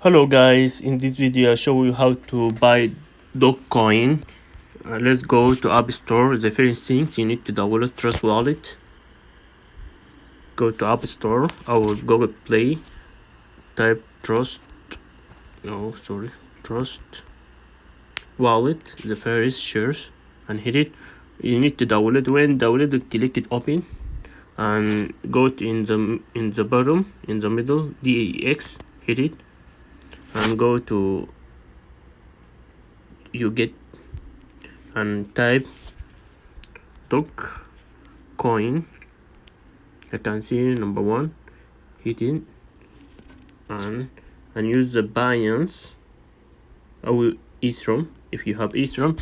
Hello guys, in this video I show you how to buy Dogecoin. Let's go to App Store. The first thing you need to download Trust Wallet. Go to App Store or Google Play. Type Trust Wallet, the first shares, and hit it. You need to download. When downloaded, click it open and go to in the bottom in the middle DAX, hit it and go to you get and type Dogecoin. I can see number one, hit it and use the Binance or Ethereum if you have Ethereum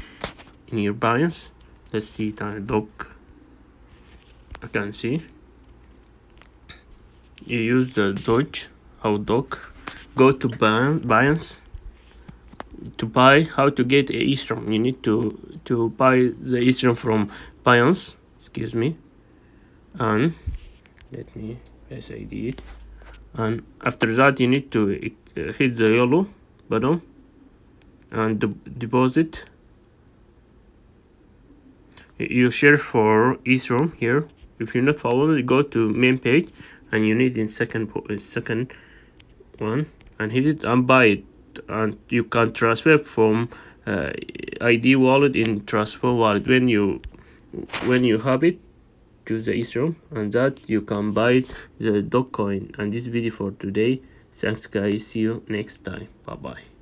in your Binance. Let's see Doge. I can see you use the Doge or Doge. Go to Binance to buy. How to get Ethereum? You need to buy the Ethereum from Binance. Excuse me, and let me press ID it. And after that, you need to hit the yellow button and deposit. You share for Ethereum here. If you're not following, go to main page and you need in second one and hit it and buy it. And you can transfer from ID wallet in transfer wallet. When you have it, choose the Ethereum and that you can buy the Dogecoin. And this video for today. Thanks guys, see you next time. Bye bye.